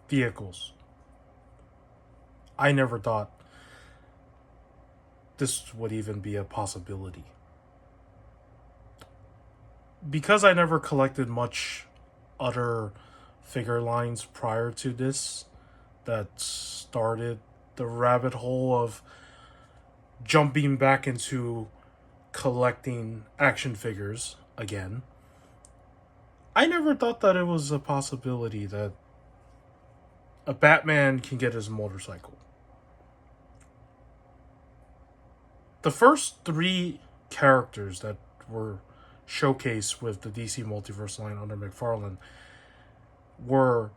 vehicles. I never thought this would even be a possibility. Because I never collected much other figure lines prior to this, that started the rabbit hole of jumping back into collecting action figures again. I never thought that it was a possibility that a Batman can get his motorcycle. The first three characters that were showcased with the DC Multiverse line under Mcfarlane were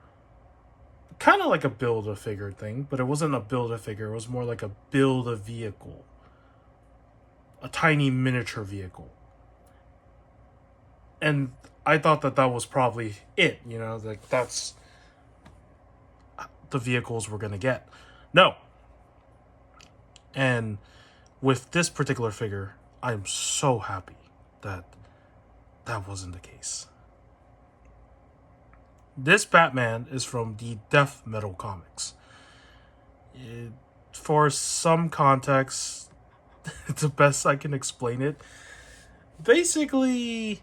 kind of like a build a figure thing, but it wasn't a build a figure, it was more like a build a vehicle, a tiny miniature vehicle. And I thought that that was probably it, like that's the vehicles we're gonna get. No. And with this particular figure, I'm so happy that that wasn't the case. This Batman is from the Death Metal comics. For some context, the best I can explain it, basically,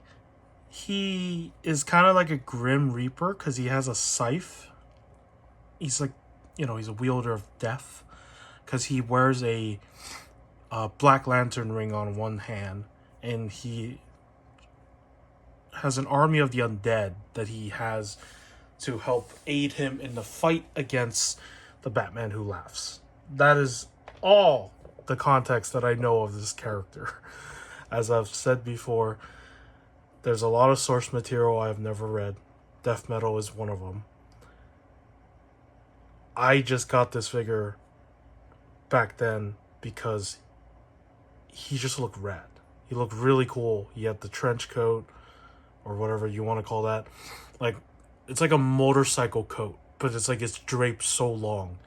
he is kind of like a Grim Reaper because he has a scythe. He's like, he's a wielder of death because he wears a Black Lantern ring on one hand, and he has an army of the undead that he has to help aid him in the fight against the Batman Who Laughs. That is all the context that I know of this character. As I've said before, there's a lot of source material I have never read. Death Metal is one of them. I just got this figure back then because he just looked rad. He looked really cool. He had the trench coat, or whatever you want to call that. Like, it's like a motorcycle coat, but it's like it's draped so long.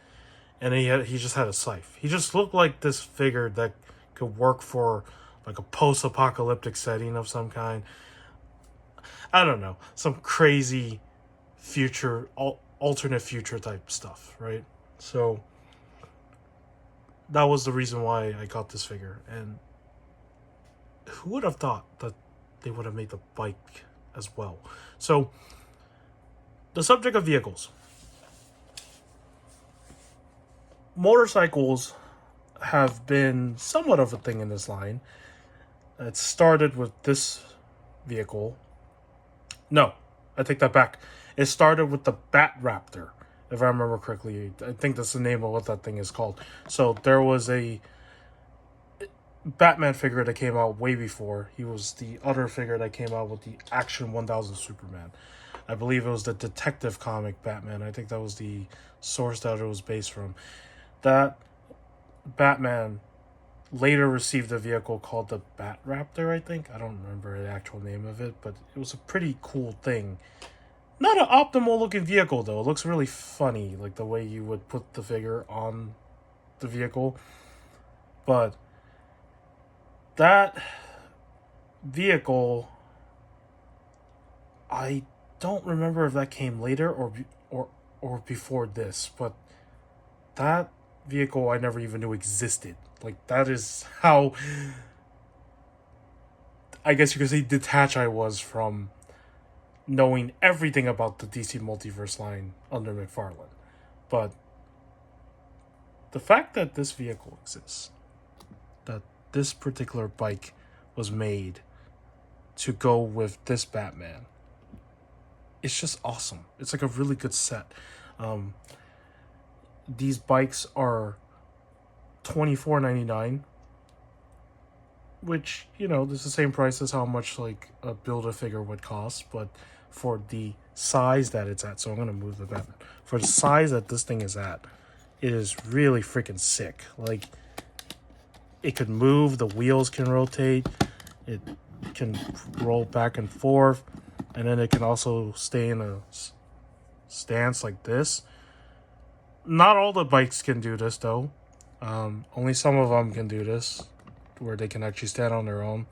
And he just had a scythe. He just looked like this figure that could work for like a post-apocalyptic setting of some kind. I don't know, some crazy future, alternate future type stuff, right? So that was the reason why I got this figure. And who would have thought that they would have made the bike as well? So the subject of vehicles. Motorcycles have been somewhat of a thing in this line. It started with this vehicle. No, I take that back. It started with the Bat Raptor, if I remember correctly. I think that's the name of what that thing is called. So there was a Batman figure that came out way before. He was the other figure that came out with the Action 1000 Superman. I believe it was the Detective comic Batman. I think that was the source that it was based from. That Batman later received a vehicle called the Bat Raptor, I think. I don't remember the actual name of it, but it was a pretty cool thing. Not an optimal looking vehicle, though. It looks really funny, like the way you would put the figure on the vehicle. But that vehicle, I don't remember if that came later or before this, but that vehicle I never even knew existed. Like, that is how, I guess you could say, detached I was from knowing everything about the DC Multiverse line under Mcfarlane. But the fact that this vehicle exists, that this particular bike was made to go with this Batman, it's just awesome. It's like a really good set. These bikes are $24.99, which, this is the same price as how much like a Build-A-Figure would cost, but for the size that it's at, so I'm going to move the Batman. For the size that this thing is at, it is really freaking sick. Like, it could move, the wheels can rotate, it can roll back and forth, and then it can also stay in a stance like this. Not all the bikes can do this, though. Only some of them can do this, where they can actually stand on their own.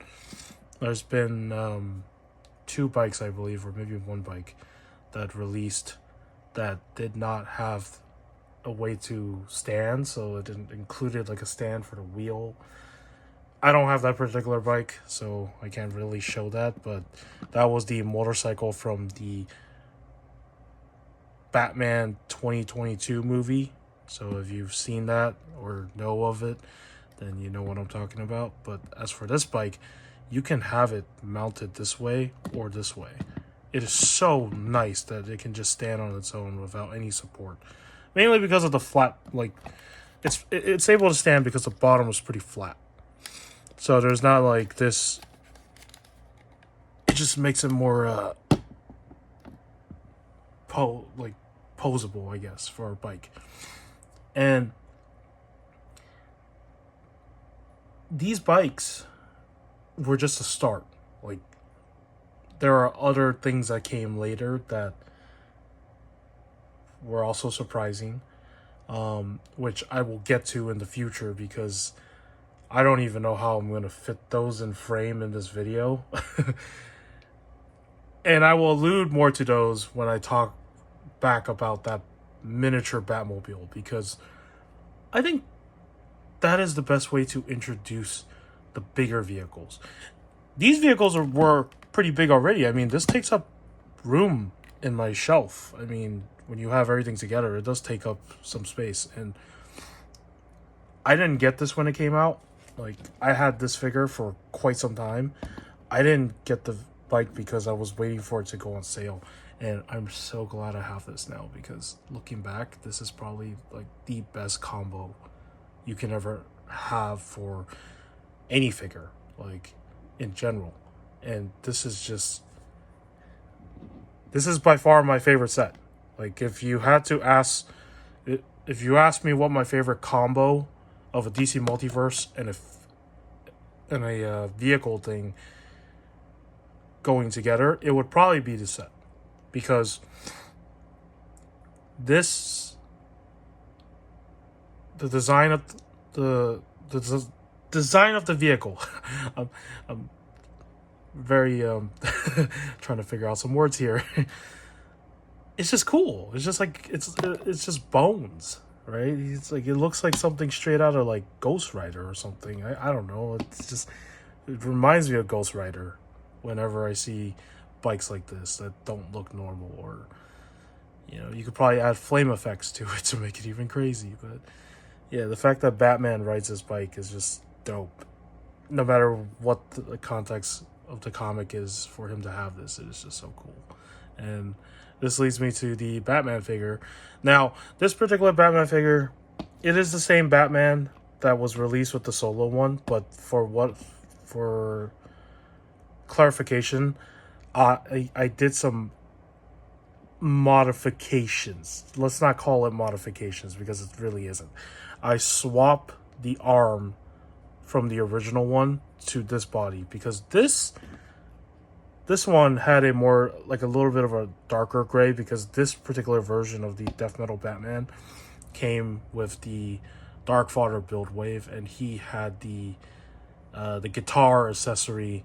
There's been 2 bikes, I believe, or maybe 1 bike that released that did not have a way to stand, so it included like a stand for the wheel. I don't have that particular bike, so I can't really show that, but that was the motorcycle from the Batman 2022 movie. So if you've seen that or know of it, then you know what I'm talking about. But as for this bike, you can have it mounted this way or this way. It is so nice that it can just stand on its own without any support. Mainly because of the flat, like, it's able to stand because the bottom is pretty flat. So there's not like this. It just makes it more posable, I guess, for a bike. And these bikes were just a start. Like, there are other things that came later that were also surprising, which I will get to in the future because I don't even know how I'm going to fit those in frame in this video. And I will allude more to those when I talk back about that miniature Batmobile, because I think that is the best way to introduce the bigger vehicles. These vehicles were pretty big already. I mean, this takes up room in my shelf. I mean, when you have everything together, it does take up some space. And I didn't get this when it came out. Like, I had this figure for quite some time. I didn't get the bike because I was waiting for it to go on sale. And I'm so glad I have this now, because looking back, this is probably like the best combo you can ever have for any figure, like in general. And this is by far my favorite set. Like, if you asked me what my favorite combo of a DC Multiverse and a vehicle thing going together, it would probably be the set, because the design of the design of the vehicle. I'm very trying to figure out some words here. It's just cool. It's just like it's just bones, right? It's like, it looks like something straight out of like Ghost Rider or something. I don't know. It reminds me of Ghost Rider whenever I see bikes like this that don't look normal, or you could probably add flame effects to it to make it even crazy. But yeah, the fact that Batman rides this bike is just dope. No matter what the context of the comic is, for him to have this, it is just so cool. And this leads me to the Batman figure. Now, this particular Batman figure, it is the same Batman that was released with the solo one, but for clarification, I did some modifications. Let's not call it modifications, because it really isn't. I swap the arm from the original one to this body, because this one had a more, like, a little bit of a darker gray, because this particular version of the Death Metal Batman came with the Darkfather build wave, and he had the guitar accessory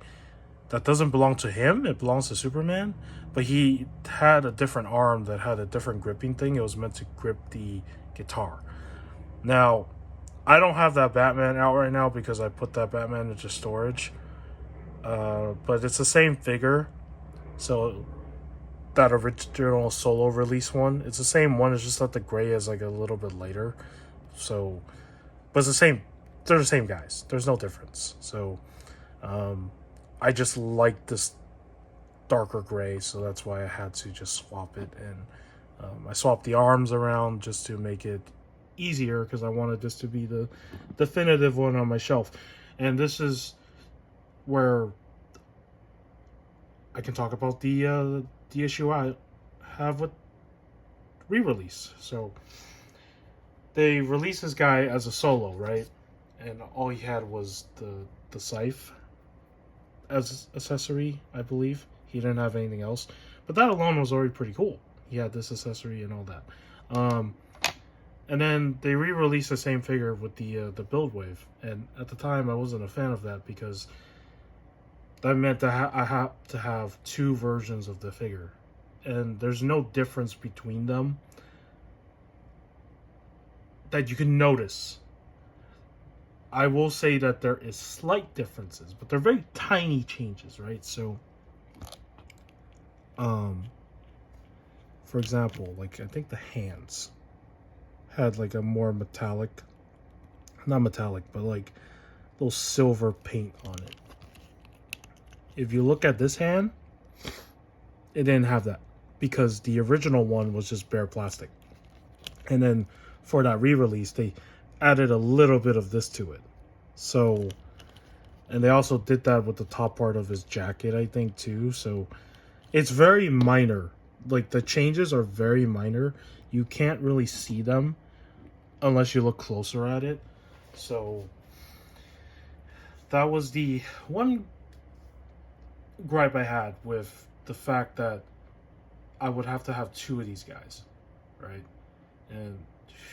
that doesn't belong to him. It belongs to Superman, but he had a different arm that had a different gripping thing. It was meant to grip the guitar. Now, I don't have that Batman out right now because I put that Batman into storage. But it's the same figure. So that original solo release one, it's the same one. It's just that the gray is like a little bit lighter. So, but it's the same. They're the same guys. There's no difference. So, I just like this darker gray, so that's why I had to just swap it. And I swapped the arms around just to make it easier, because I wanted this to be the definitive one on my shelf. And this is where I can talk about the issue I have with re-release. So they released this guy as a solo, right? And all he had was the scythe as accessory, I believe. He didn't have anything else, but that alone was already pretty cool. He had this accessory and all that. And then they re-released the same figure with the build wave, and at the time I wasn't a fan of that, because that meant that I had to have two versions of the figure, and there's no difference between them that you can notice. I will say that there is slight differences, but they're very tiny changes, right? So, for example, like I think the hands had like a more metallic, not metallic, but like little silver paint on it. If you look at this hand, it didn't have that because the original one was just bare plastic. And then for that re-release, they added a little bit of this to it. So, and they also did that with the top part of his jacket, I think, too. So it's very minor. Like, the changes are very minor. You can't really see them unless you look closer at it. So that was the one gripe I had with the fact that I would have to have two of these guys, right? And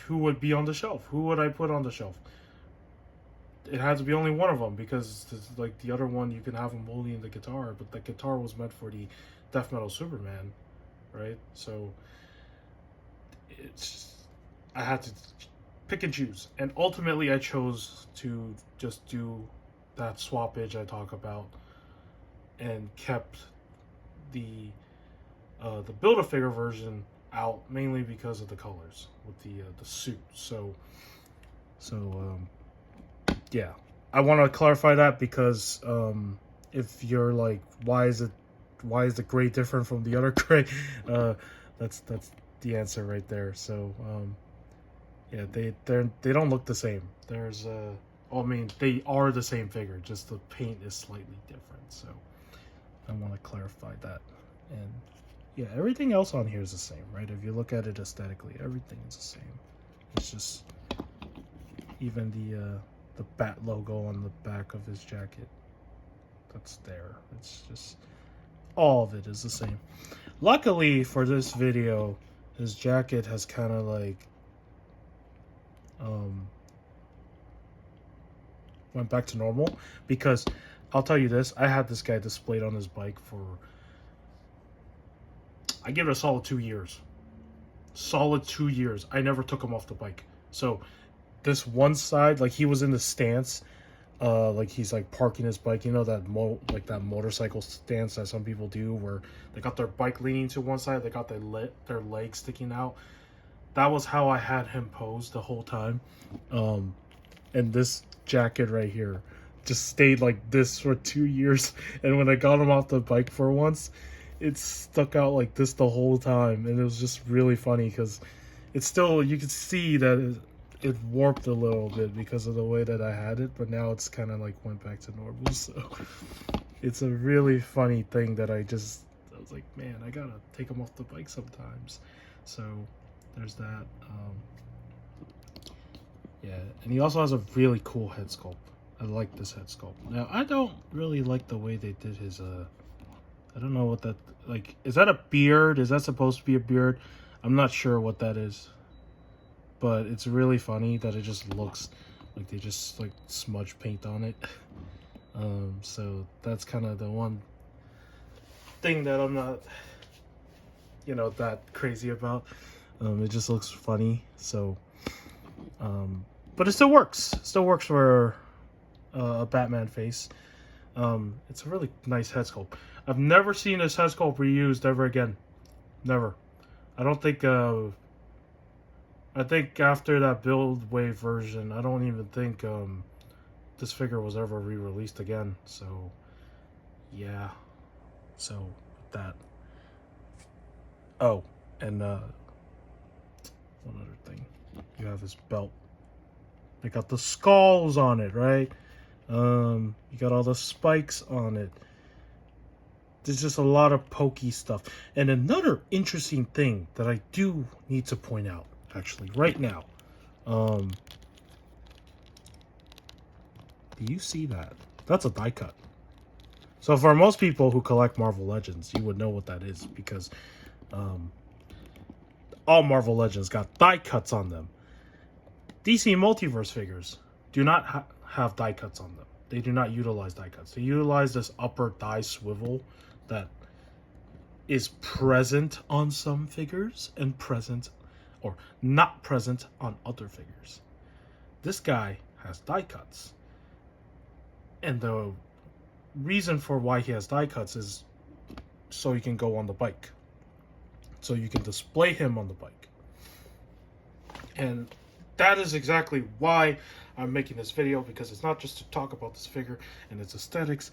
who would be on the shelf? Who would I put on the shelf? It had to be only one of them because, like, the other one you can have him holding the guitar, but the guitar was meant for the Death Metal Superman, right? So I had to pick and choose, and ultimately I chose to just do that swappage I talk about, and kept the Build-A-Figure version out mainly because of the colors with the suit. So yeah, I want to clarify that because if you're like, why is the gray different from the other gray? That's the answer right there. So yeah, they don't look the same. There's I mean, they are the same figure, just the paint is slightly different. So I want to clarify that. And yeah, everything else on here is the same, right? If you look at it aesthetically, everything is the same. It's just even the bat logo on the back of his jacket, that's there. It's just, all of it is the same. Luckily for this video, his jacket has kind of like went back to normal, because I'll tell you this, I had this guy displayed on his bike for, I give it a solid 2 years. Solid 2 years. I never took him off the bike. So this one side, like, he was in the stance, like he's like parking his bike, you know, that that motorcycle stance that some people do where they got their bike leaning to one side, they got their legs sticking out. That was how I had him posed the whole time. And this jacket right here just stayed like this for 2 years, and when I got him off the bike for once, it stuck out like this the whole time, and it was just really funny because it's still, you could see that it warped a little bit because of the way that I had it, but now it's kind of like went back to normal. So it's a really funny thing that I was like, man, I gotta take him off the bike sometimes. So there's that. Yeah, and he also has a really cool head sculpt. I like this head sculpt. Now, I don't really like the way they did his, I don't know what that, like, is that a beard? Is that supposed to be a beard? I'm not sure what that is. But it's really funny that it just looks like they just, like, smudge paint on it. So that's kind of the one thing that I'm not, you know, that crazy about. It just looks funny. So, but it still works. It still works for a Batman face. It's a really nice head sculpt. I've never seen this head sculpt reused ever again. Never. I don't think, I think after that Build Wave version, I don't even think this figure was ever re-released again. So, yeah. So, with that. Oh, and one other thing. You have his belt. They got the skulls on it, right? You got all the spikes on it. There's just a lot of pokey stuff. And another interesting thing that I do need to point out, actually, right now. Do you see that? That's a die cut. So for most people who collect Marvel Legends, you would know what that is, because all Marvel Legends got die cuts on them. DC Multiverse figures do not have die cuts on them. They do not utilize die cuts. They utilize this upper thigh swivel that is present on some figures and present or not present on other figures. This guy has die cuts. And the reason for why he has die cuts is so he can go on the bike. So you can display him on the bike. And that is exactly why I'm making this video, because it's not just to talk about this figure and its aesthetics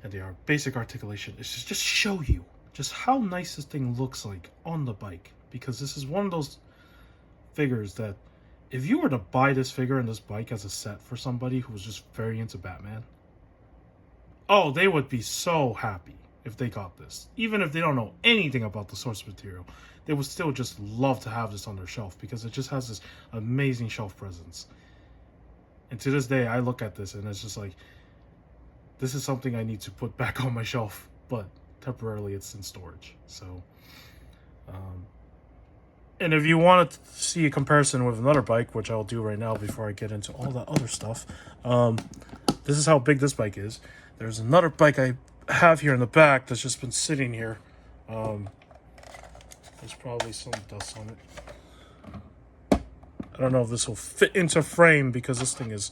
and the basic articulation. It's just show you just how nice this thing looks like on the bike. Because this is one of those figures that if you were to buy this figure and this bike as a set for somebody who was just very into Batman, oh, they would be so happy if they got this. Even if they don't know anything about the source material, they would still just love to have this on their shelf because it just has this amazing shelf presence. And to this day, I look at this and it's just like, this is something I need to put back on my shelf, but temporarily it's in storage. So, and if you want to see a comparison with another bike, which I'll do right now before I get into all that other stuff, this is how big this bike is. There's another bike I have here in the back that's just been sitting here. There's probably some dust on it. I don't know if this will fit into frame because this thing is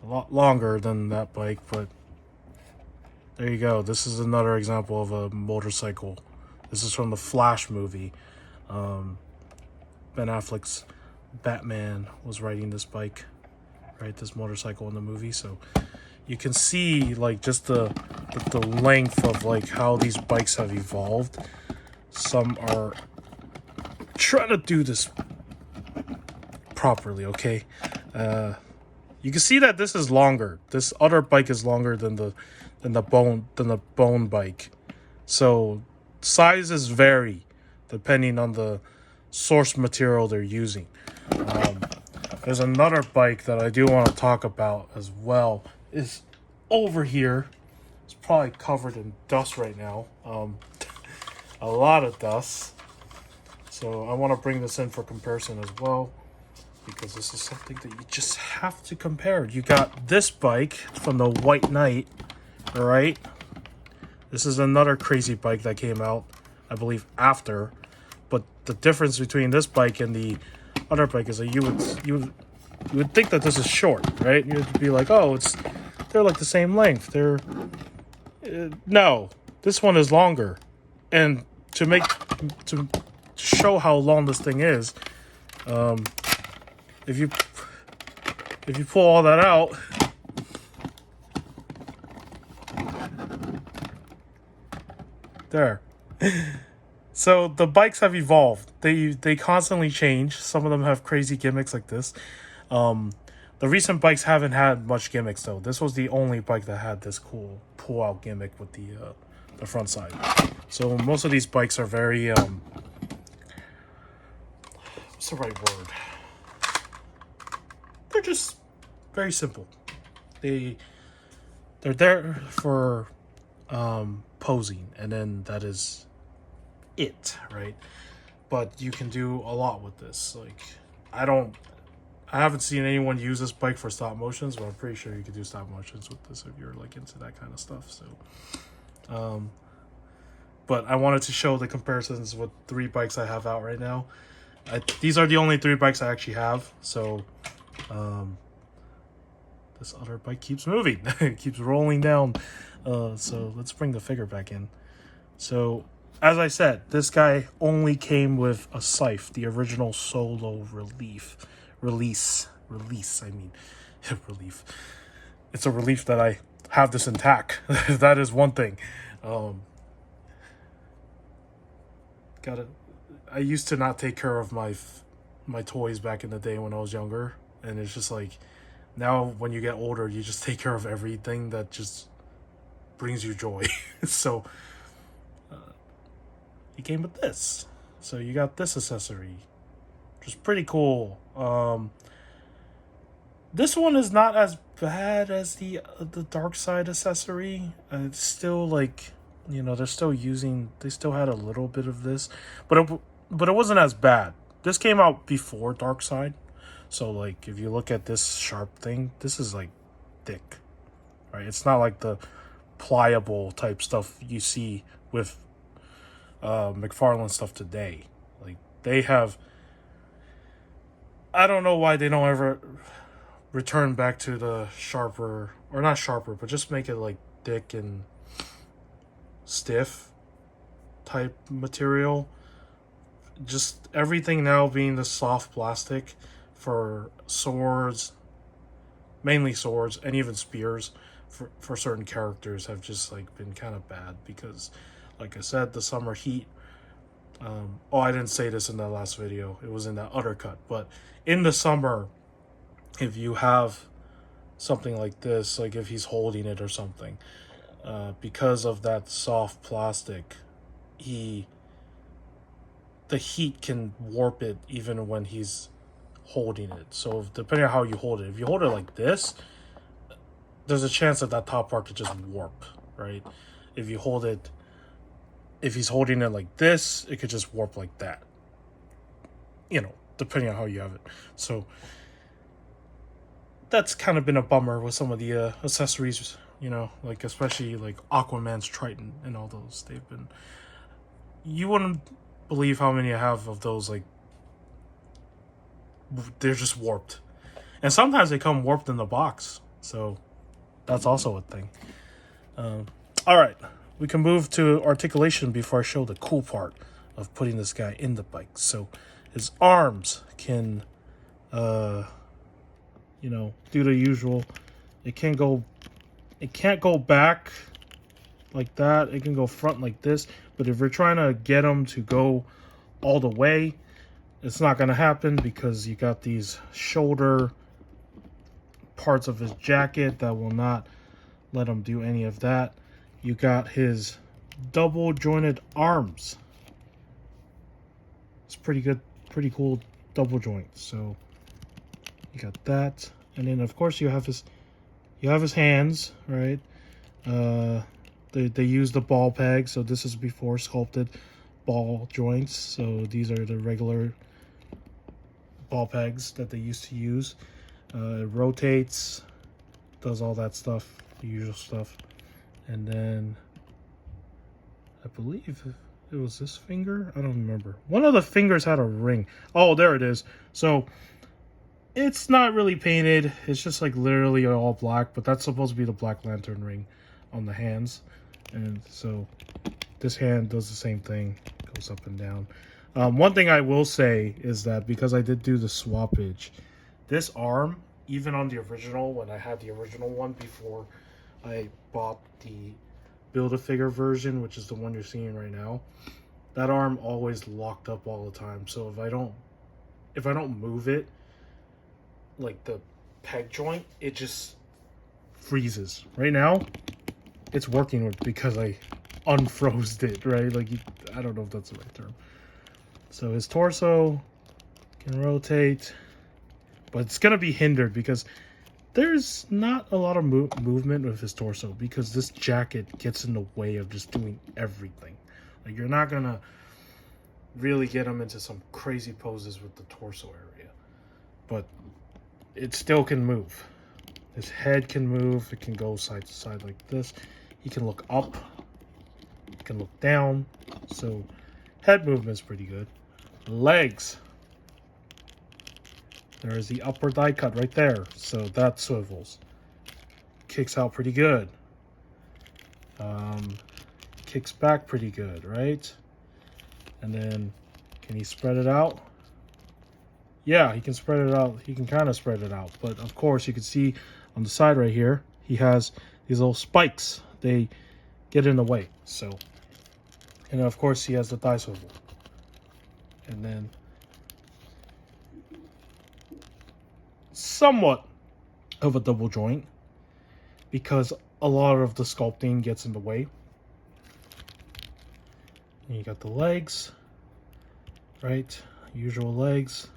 a lot longer than that bike, but there you go. This is another example of a motorcycle. This is from the Flash movie. Ben Affleck's Batman was riding this bike, right? This motorcycle in the movie. So you can see like just the length of like how these bikes have evolved. Some are trying to do this properly, okay? You can see that this is longer. This other bike is longer than the bone bike. So sizes vary depending on the source material they're using. There's another bike that I do want to talk about as well. Is over here. It's probably covered in dust right now. A lot of dust. So I want to bring this in for comparison as well, because this is something that you just have to compare. You got this bike from the White Knight, all right? This is another crazy bike that came out, I believe, after. But the difference between this bike and the other bike is that you would think that this is short, right? You'd be like, oh, they're like the same length. No, this one is longer. And to show how long this thing is, if you pull all that out, there. So the bikes have evolved. They constantly change. Some of them have crazy gimmicks like this. The recent bikes haven't had much gimmicks though. This was the only bike that had this cool pull-out gimmick with the front side. So most of these bikes are very what's the right word? They're just very simple. They're there for posing, and then that is it, right? But you can do a lot with this. Like I haven't seen anyone use this bike for stop motions, but I'm pretty sure you could do stop motions with this if you're like into that kind of stuff. So but I wanted to show the comparisons with 3 bikes I have out right now. These are the only 3 bikes I actually have. So this other bike keeps moving. It keeps rolling down. So let's bring the figure back in. So as I said, this guy only came with a scythe, the original solo release. I mean, relief. It's a relief that I have this intact. That is one thing. I used to not take care of my toys back in the day when I was younger, and it's just like now when you get older, you just take care of everything that just brings you joy. So he came with this. So you got this accessory, which is pretty cool. This one is not as bad as the dark side accessory. It's still like, you know, they still had a little bit of this, but it wasn't as bad. This came out before dark side, so like if you look at this sharp thing, this is like thick, right? It's not like the pliable type stuff you see with Mcfarlane stuff today. Like, they have... I don't know why they don't ever return back to the sharper, or not sharper, but just make it like thick and stiff type material. Just everything now being the soft plastic for swords, mainly swords, and even spears for certain characters have just like been kind of bad because, like I said, the summer heat. I didn't say this in that last video. It was in that other cut. But in the summer, if you have something like this, like if he's holding it or something, because of that soft plastic, the heat can warp it even when he's holding it. So depending on how you hold it, if you hold it like this, there's a chance that that top part could just warp, right? If you hold it, if he's holding it like this, it could just warp like that. You know, depending on how you have it. So that's kind of been a bummer with some of the accessories, you know, like especially like Aquaman's Triton and all those. They've been... You wouldn't believe how many I have of those, like, they're just warped. And sometimes they come warped in the box. So that's also a thing. All right. We can move to articulation before I show the cool part of putting this guy in the bike. So his arms can, you know, do the usual. It can't go back like that. It can go front like this. But if you're trying to get him to go all the way, it's not going to happen because you got these shoulder parts of his jacket that will not let him do any of that. You got his double jointed arms. It's pretty good, pretty cool double joint. So you got that, and then of course you have his hands, right? They use the ball peg, so this is before sculpted ball joints. So these are the regular ball pegs that they used to use. It rotates, does all that stuff, the usual stuff. And then I believe it was this finger. I don't remember. One of the fingers had a ring. Oh, there it is. So it's not really painted. It's just like literally all black, but that's supposed to be the Black Lantern ring on the hands. And so this hand does the same thing, goes up and down. One thing I will say is that because I did do the swappage, this arm, even on the original, when I had the original one before I bought the Build-A-Figure version, which is the one you're seeing right now, that arm always locked up all the time. So if I don't move it, like the peg joint, it just freezes. Right now, it's working because I unfroze it, right? Like, I don't know if that's the right term. So his torso can rotate, but it's gonna be hindered because there's not a lot of movement with his torso because this jacket gets in the way of just doing everything. Like, you're not gonna really get him into some crazy poses with the torso area, but it still can move. His head can move. It can go side to side like this. He can look up. He can look down. So head movement's pretty good. Legs. There's the upper die cut right there. So that swivels. Kicks out pretty good. Kicks back pretty good, right? And then, can he spread it out? Yeah, he can spread it out. He can kind of spread it out. But of course, you can see on the side right here, he has these little spikes. They get in the way. So, and then of course, he has the thigh swivel. And then, somewhat of a double joint because a lot of the sculpting gets in the way. And you got the legs, right? Usual legs.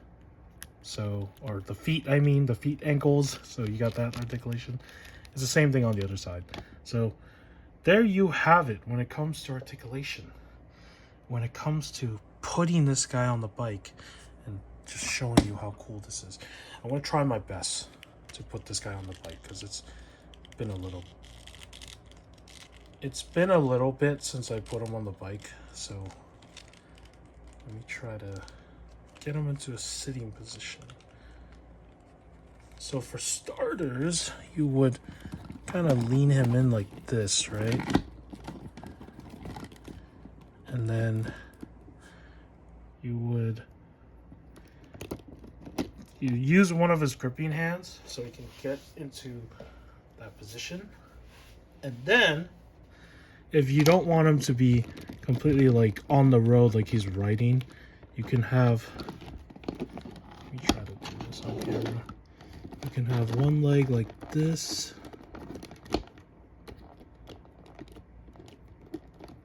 So, or the feet, I mean, the feet ankles. So you got that articulation. It's the same thing on the other side. So there you have it when it comes to articulation. When it comes to putting this guy on the bike and just showing you how cool this is. I want to try my best to put this guy on the bike because it's been a little bit since I put him on the bike. So Let me try to get him into a sitting position. So for starters, you would kind of lean him in like this, right? And then you use one of his gripping hands so he can get into that position. And then if you don't want him to be completely like on the road like he's riding, you can have, let me try to do this on camera. You can have one leg like this,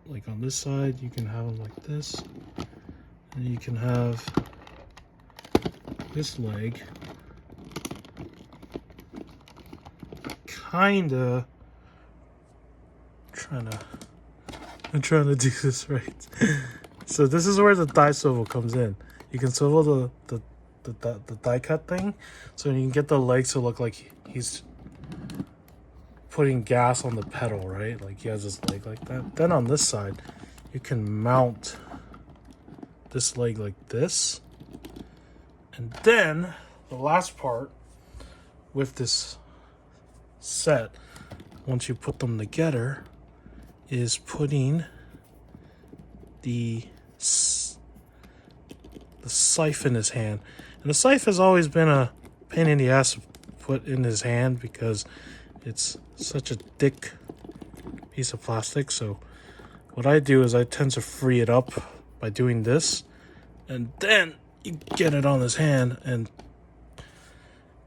like on this side. You can have them like this, and you can have this leg kinda I'm trying to do this right. So this is where the thigh swivel comes in. You can swivel the die cut thing, so you can get the legs to look like he's putting gas on the pedal, right? Like he has his leg like that. Then on this side, you can mount this leg like this. And then the last part with this set, once you put them together, is putting the scythe in his hand. And the scythe has always been a pain in the ass to put in his hand because it's such a thick piece of plastic. So what I do is I tend to free it up by doing this, and then you get it on his hand, and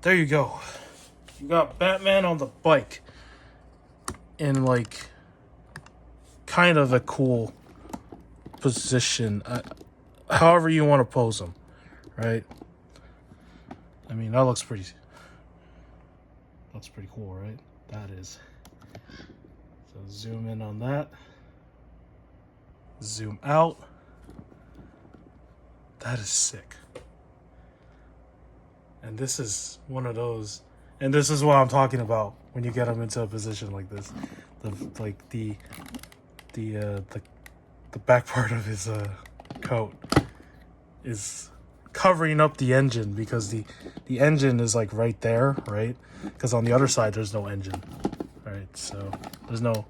there you go. You got Batman on the bike in like kind of a cool position, however you want to pose him, right? I mean, that looks pretty cool, right? That is. So zoom in on that, zoom out. That is sick. And this is one of those, and this is what I'm talking about when you get him into a position like this. The back part of his coat is covering up the engine, because the engine is like right there, right? Because on the other side there's no engine, right? So there's no,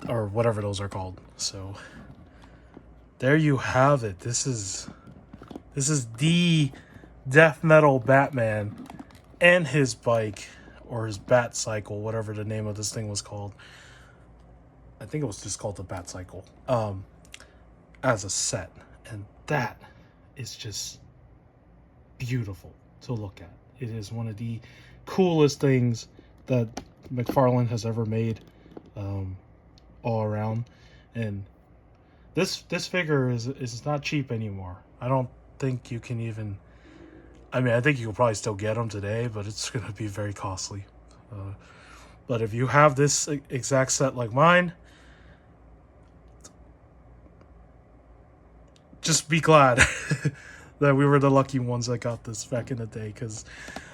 or whatever those are called. So there you have it. This is the death metal Batman and his bike, or his Batcycle, whatever the name of this thing was called. I think it was just called the Batcycle, as a set. And that is just beautiful to look at. It is one of the coolest things that Mcfarlane has ever made, all around. And this figure is not cheap anymore. I don't think you can even, I mean, I think you could probably still get them today, but it's going to be very costly. But if you have this exact set like mine, just be glad that we were the lucky ones that got this back in the day, because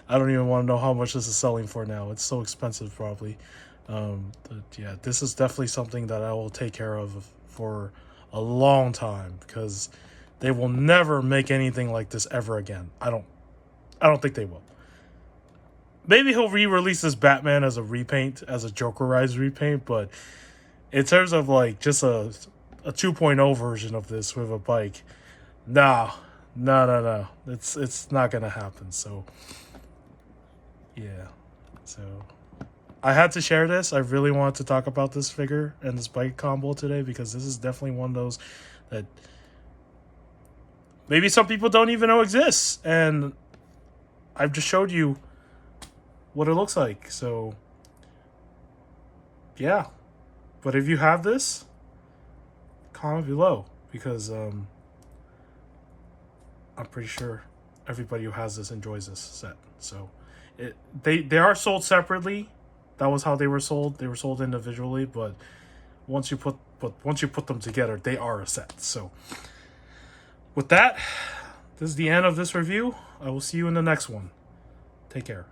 I don't even want to know how much this is selling for now. It's so expensive, probably. But yeah, this is definitely something that I will take care of for a long time, because they will never make anything like this ever again. I don't think they will. Maybe he'll re-release this Batman as a repaint, as a Jokerized repaint, but in terms of like just a 2.0 version of this with a bike, no. It's not gonna happen. So yeah. So I had to share this. I really wanted to talk about this figure and this bike combo today, because this is definitely one of those that maybe some people don't even know exists, and I've just showed you what it looks like. So yeah, but if you have this, comment below, because I'm pretty sure everybody who has this enjoys this set. So they are sold separately. That was how they were sold. They were sold individually, but once you put them together, they are a set. So with that, this is the end of this review. I will see you in the next one. Take care.